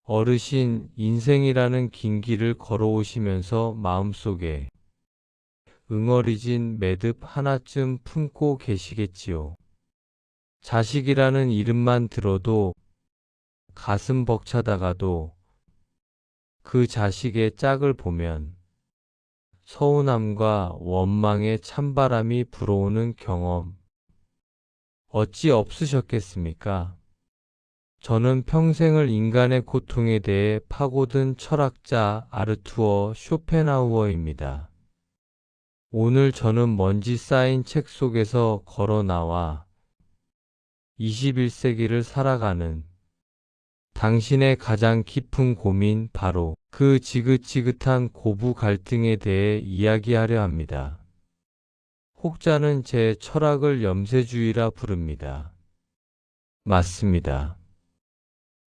어르신 인생이라는 긴 길을 걸어오시면서 마음속에 응어리진 매듭 하나쯤 품고 계시겠지요. 자식이라는 이름만 들어도 가슴 벅차다가도 그 자식의 짝을 보면 서운함과 원망의 찬바람이 불어오는 경험 어찌 없으셨겠습니까? 저는 평생을 인간의 고통에 대해 파고든 철학자 아르투어 쇼펜하우어입니다. 오늘 저는 먼지 쌓인 책 속에서 걸어 나와 21세기를 살아가는 당신의 가장 깊은 고민, 바로 그 지긋지긋한 고부 갈등에 대해 이야기하려 합니다. 혹자는 제 철학을 염세주의라 부릅니다. 맞습니다.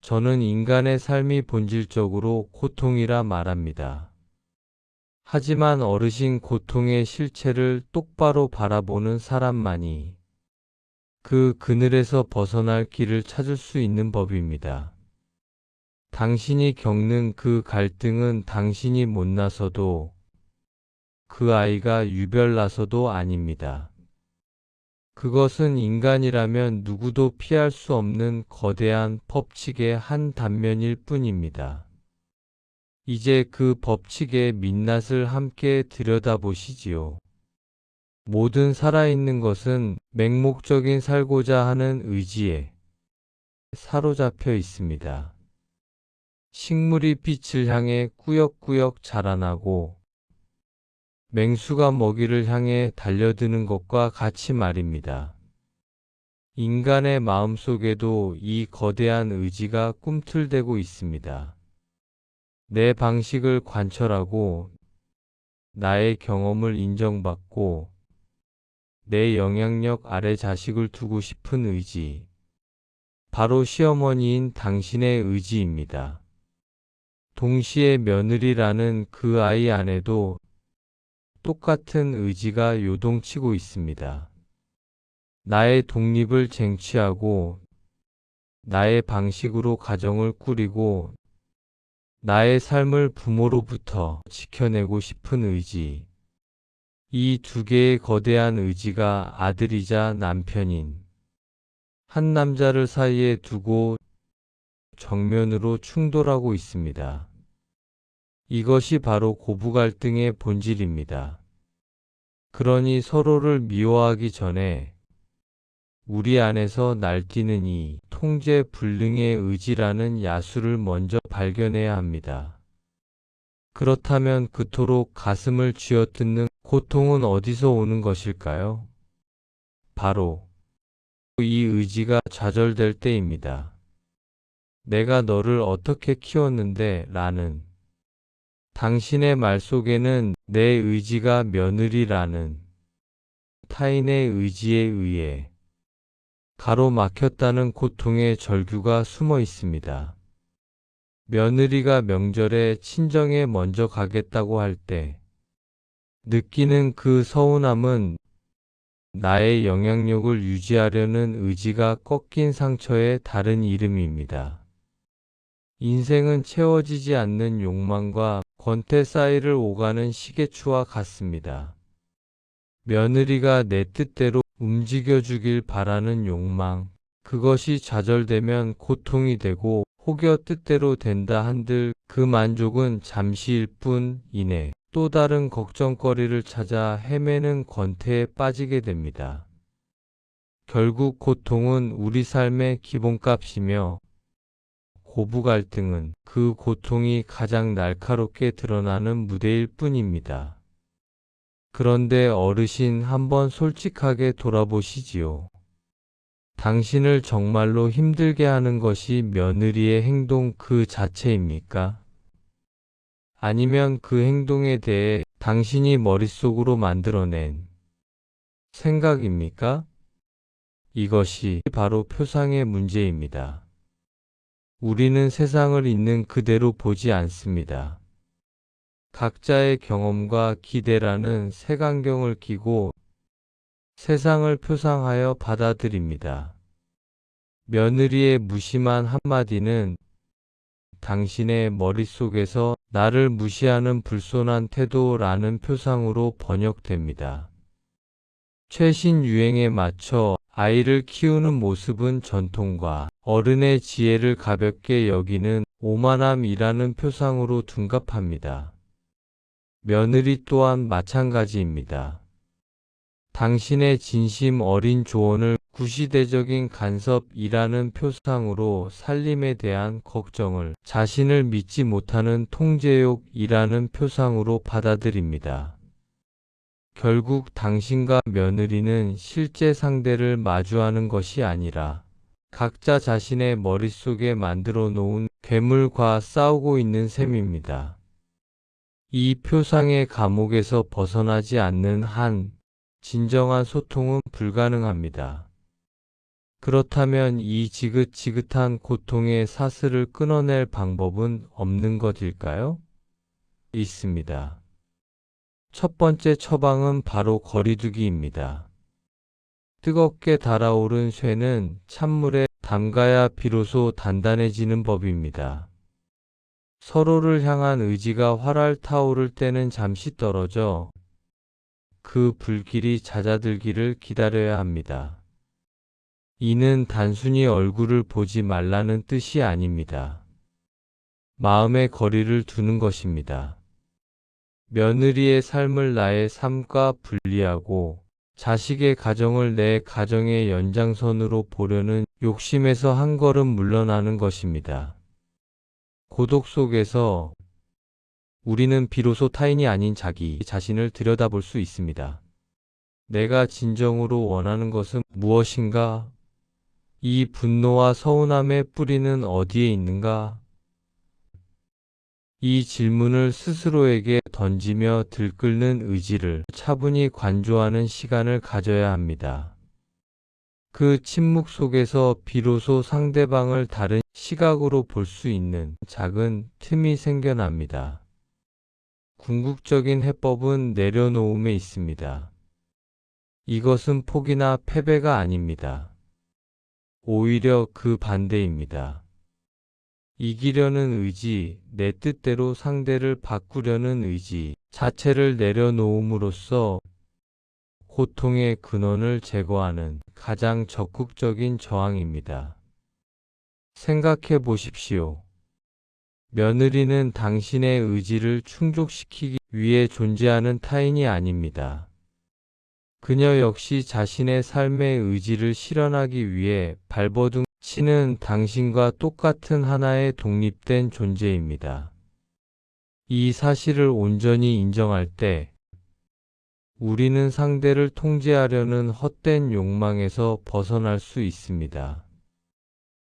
저는 인간의 삶이 본질적으로 고통이라 말합니다. 하지만 어르신 고통의 실체를 똑바로 바라보는 사람만이 그 그늘에서 벗어날 길을 찾을 수 있는 법입니다. 당신이 겪는 그 갈등은 당신이 못나서도 그 아이가 유별나서도 아닙니다. 그것은 인간이라면 누구도 피할 수 없는 거대한 법칙의 한 단면일 뿐입니다. 이제 그 법칙의 민낯을 함께 들여다보시지요. 모든 살아있는 것은 맹목적인 살고자 하는 의지에 사로잡혀 있습니다. 식물이 빛을 향해 꾸역꾸역 자라나고 맹수가 먹이를 향해 달려드는 것과 같이 말입니다. 인간의 마음속에도 이 거대한 의지가 꿈틀대고 있습니다. 내 방식을 관철하고 나의 경험을 인정받고 내 영향력 아래 자식을 두고 싶은 의지. 바로 시어머니인 당신의 의지입니다. 동시에 며느리라는 그 아이 안에도 똑같은 의지가 요동치고 있습니다. 나의 독립을 쟁취하고 나의 방식으로 가정을 꾸리고 나의 삶을 부모로부터 지켜내고 싶은 의지. 이 두 개의 거대한 의지가 아들이자 남편인 한 남자를 사이에 두고 정면으로 충돌하고 있습니다. 이것이 바로 고부 갈등의 본질입니다. 그러니 서로를 미워하기 전에 우리 안에서 날뛰는 이 통제 불능의 의지라는 야수를 먼저 발견해야 합니다. 그렇다면 그토록 가슴을 쥐어뜯는 고통은 어디서 오는 것일까요? 바로 이 의지가 좌절될 때입니다. 내가 너를 어떻게 키웠는데 라는 당신의 말 속에는 내 의지가 며느리라는 타인의 의지에 의해 가로막혔다는 고통의 절규가 숨어 있습니다. 며느리가 명절에 친정에 먼저 가겠다고 할 때 느끼는 그 서운함은 나의 영향력을 유지하려는 의지가 꺾인 상처의 다른 이름입니다. 인생은 채워지지 않는 욕망과 권태 사이를 오가는 시계추와 같습니다. 며느리가 내 뜻대로 움직여주길 바라는 욕망, 그것이 좌절되면 고통이 되고 혹여 뜻대로 된다 한들 그 만족은 잠시일 뿐 이내 또 다른 걱정거리를 찾아 헤매는 권태에 빠지게 됩니다. 결국 고통은 우리 삶의 기본값이며 고부 갈등은 그 고통이 가장 날카롭게 드러나는 무대일 뿐입니다. 그런데 어르신, 한번 솔직하게 돌아보시지요. 당신을 정말로 힘들게 하는 것이 며느리의 행동 그 자체입니까? 아니면 그 행동에 대해 당신이 머릿속으로 만들어낸 생각입니까? 이것이 바로 표상의 문제입니다. 우리는 세상을 있는 그대로 보지 않습니다. 각자의 경험과 기대라는 색안경을 끼고 세상을 표상하여 받아들입니다. 며느리의 무심한 한마디는 당신의 머릿속에서 나를 무시하는 불손한 태도라는 표상으로 번역됩니다. 최신 유행에 맞춰 아이를 키우는 모습은 전통과 어른의 지혜를 가볍게 여기는 오만함이라는 표상으로 둔갑합니다. 며느리 또한 마찬가지입니다. 당신의 진심 어린 조언을 구시대적인 간섭이라는 표상으로 살림에 대한 걱정을 자신을 믿지 못하는 통제욕이라는 표상으로 받아들입니다. 결국 당신과 며느리는 실제 상대를 마주하는 것이 아니라 각자 자신의 머릿속에 만들어 놓은 괴물과 싸우고 있는 셈입니다. 이 표상의 감옥에서 벗어나지 않는 한 진정한 소통은 불가능합니다. 그렇다면 이 지긋지긋한 고통의 사슬을 끊어낼 방법은 없는 것일까요? 있습니다. 첫 번째 처방은 바로 거리두기입니다. 뜨겁게 달아오른 쇠는 찬물에 담가야 비로소 단단해지는 법입니다. 서로를 향한 의지가 활활 타오를 때는 잠시 떨어져 그 불길이 잦아들기를 기다려야 합니다. 이는 단순히 얼굴을 보지 말라는 뜻이 아닙니다. 마음의 거리를 두는 것입니다. 며느리의 삶을 나의 삶과 분리하고 자식의 가정을 내 가정의 연장선으로 보려는 욕심에서 한 걸음 물러나는 것입니다. 고독 속에서 우리는 비로소 타인이 아닌 자기 자신을 들여다볼 수 있습니다. 내가 진정으로 원하는 것은 무엇인가? 이 분노와 서운함의 뿌리는 어디에 있는가? 이 질문을 스스로에게 던지며 들끓는 의지를 차분히 관조하는 시간을 가져야 합니다. 그 침묵 속에서 비로소 상대방을 다른 시각으로 볼 수 있는 작은 틈이 생겨납니다. 궁극적인 해법은 내려놓음에 있습니다. 이것은 포기나 패배가 아닙니다. 오히려 그 반대입니다. 이기려는 의지, 내 뜻대로 상대를 바꾸려는 의지 자체를 내려놓음으로써 고통의 근원을 제거하는 가장 적극적인 저항입니다. 생각해 보십시오. 며느리는 당신의 의지를 충족시키기 위해 존재하는 타인이 아닙니다. 그녀 역시 자신의 삶의 의지를 실현하기 위해 발버둥 치는 당신과 똑같은 하나의 독립된 존재입니다. 이 사실을 온전히 인정할 때 우리는 상대를 통제하려는 헛된 욕망에서 벗어날 수 있습니다.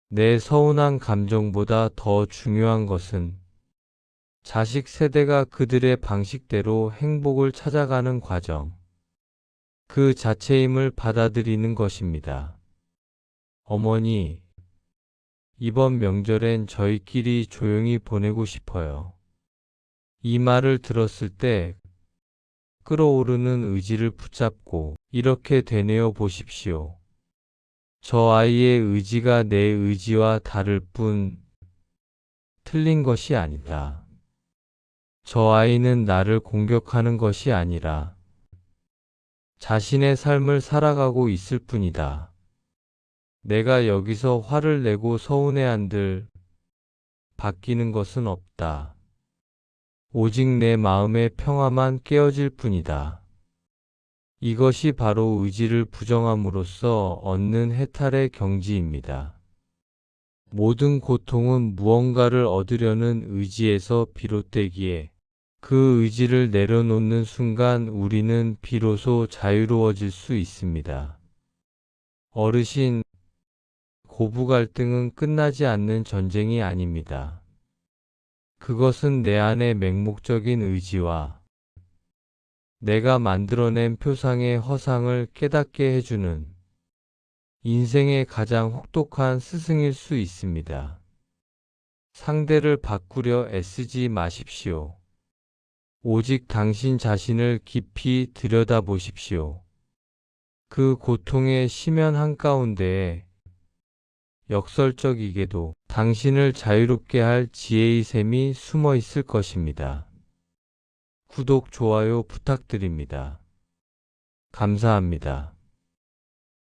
내 서운한 감정보다 더 중요한 것은 자식 세대가 그들의 방식대로 행복을 찾아가는 과정, 그 자체임을 받아들이는 것입니다. 어머니, 이번 명절엔 저희끼리 조용히 보내고 싶어요. 이 말을 들었을 때 끓어오르는 의지를 붙잡고 이렇게 되뇌어 보십시오. 저 아이의 의지가 내 의지와 다를 뿐 틀린 것이 아니다. 저 아이는 나를 공격하는 것이 아니라 자신의 삶을 살아가고 있을 뿐이다. 내가 여기서 화를 내고 서운해한들 바뀌는 것은 없다. 오직 내 마음의 평화만 깨어질 뿐이다. 이것이 바로 의지를 부정함으로써 얻는 해탈의 경지입니다. 모든 고통은 무언가를 얻으려는 의지에서 비롯되기에 그 의지를 내려놓는 순간 우리는 비로소 자유로워질 수 있습니다. 어르신, 고부 갈등은 끝나지 않는 전쟁이 아닙니다. 그것은 내 안의 맹목적인 의지와 내가 만들어낸 표상의 허상을 깨닫게 해주는 인생의 가장 혹독한 스승일 수 있습니다. 상대를 바꾸려 애쓰지 마십시오. 오직 당신 자신을 깊이 들여다보십시오. 그 고통의 심연 한가운데에 역설적이게도 당신을 자유롭게 할 지혜의 샘이 숨어 있을 것입니다. 구독, 좋아요 부탁드립니다. 감사합니다.